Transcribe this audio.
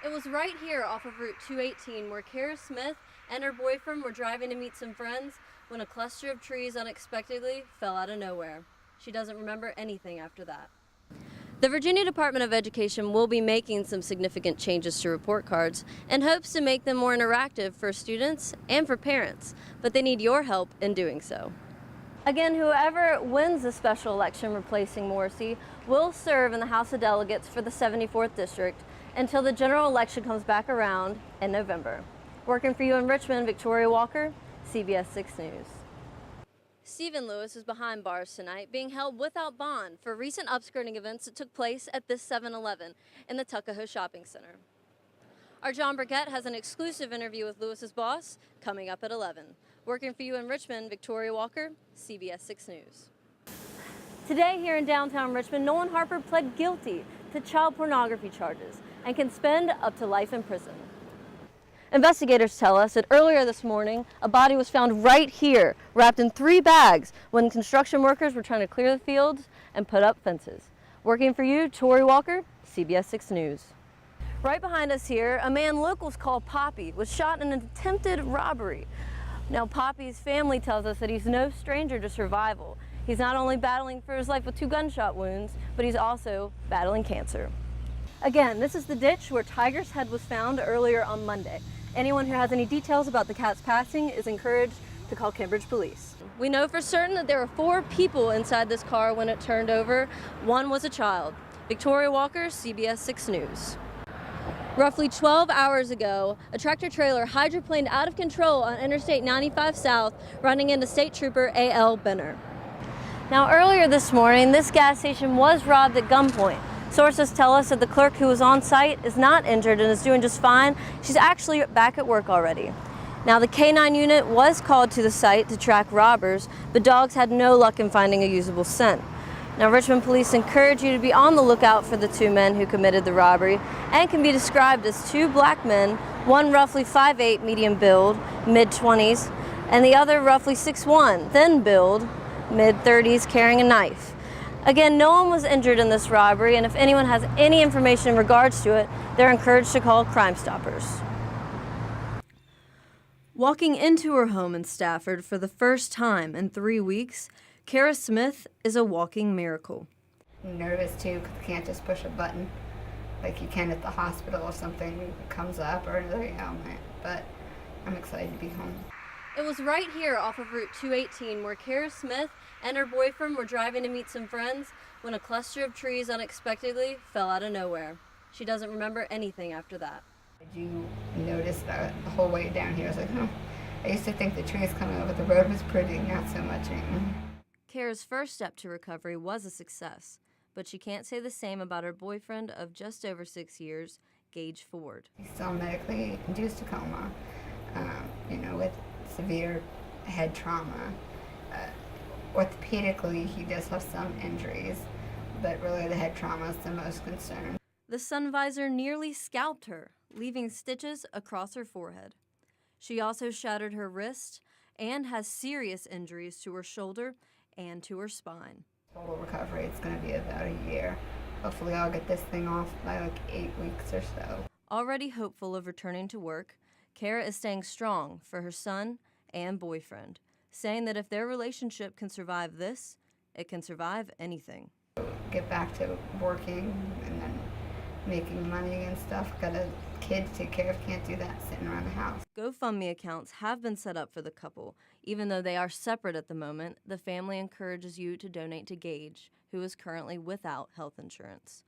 It was right here off of Route 218 where Kara Smith and her boyfriend were driving to meet some friends when a cluster of trees unexpectedly fell out of nowhere. She doesn't remember anything after that. The Virginia Department of Education will be making some significant changes to report cards and hopes to make them more interactive for students and for parents, but they need your help in doing so. Again, whoever wins the special election replacing Morrissey will serve in the House of Delegates for the 74th District until the general election comes back around in November. Working for you in Richmond, Victoria Walker, CBS 6 News. Stephen Lewis is behind bars tonight, being held without bond for recent upskirting events that took place at this 7-Eleven in the Tuckahoe Shopping Center. Our John Burkett has an exclusive interview with Lewis's boss coming up at 11. Working for you in Richmond, Victoria Walker, CBS 6 News. Today here in downtown Richmond, Nolan Harper pled guilty to child pornography charges and can spend up to life in prison. Investigators tell us that earlier this morning, a body was found right here, wrapped in 3 bags, when construction workers were trying to clear the fields and put up fences. Working for you, Tori Walker, CBS 6 News. Right behind us here, a man locals call Poppy was shot in an attempted robbery. Now, Poppy's family tells us that he's no stranger to survival. He's not only battling for his life with 2 gunshot wounds, but he's also battling cancer. Again, this is the ditch where Tiger's head was found earlier on Monday. Anyone who has any details about the cat's passing is encouraged to call Cambridge Police. We know for certain that there were 4 people inside this car when it turned over. 1 was a child. Victoria Walker, CBS 6 News. Roughly 12 hours ago, a tractor-trailer hydroplaned out of control on Interstate 95 South, running into State Trooper A.L. Benner. Now, earlier this morning, this gas station was robbed at gunpoint. Sources tell us that the clerk who was on site is not injured and is doing just fine. She's actually back at work already. Now, the K-9 unit was called to the site to track robbers, but dogs had no luck in finding a usable scent. Now, Richmond police encourage you to be on the lookout for the 2 men who committed the robbery and can be described as 2 black men, one roughly 5'8", medium build, mid-20s, and the other roughly 6'1", thin build, mid-30s, carrying a knife. Again, no one was injured in this robbery, and if anyone has any information in regards to it, they're encouraged to call Crime Stoppers. Walking into her home in Stafford for the first time in 3 weeks, Kara Smith is a walking miracle. I'm nervous too because you can't just push a button like you can at the hospital if something comes up or another ailment, but I'm excited to be home. It was right here off of Route 218 where Kara Smith and her boyfriend were driving to meet some friends when a cluster of trees unexpectedly fell out of nowhere. She doesn't remember anything after that. Did you notice that the whole way down here? I was like, oh, I used to think the trees coming over the road was pretty, not so much anymore. Kara's first step to recovery was a success, but she can't say the same about her boyfriend of just over 6 years, Gage Ford. He's still medically induced a coma, with severe head trauma. Orthopedically, he does have some injuries, but really the head trauma is the most concern. The sun visor nearly scalped her, leaving stitches across her forehead. She also shattered her wrist and has serious injuries to her shoulder and to her spine. Total recovery, it's going to be about a year. Hopefully I'll get this thing off by like 8 weeks or so. Already hopeful of returning to work, Kara is staying strong for her son and boyfriend, saying that if their relationship can survive this, it can survive anything. Get back to working and then making money and stuff. Got a kid to take care of, can't do that sitting around the house. GoFundMe accounts have been set up for the couple. Even though they are separate at the moment, the family encourages you to donate to Gage, who is currently without health insurance.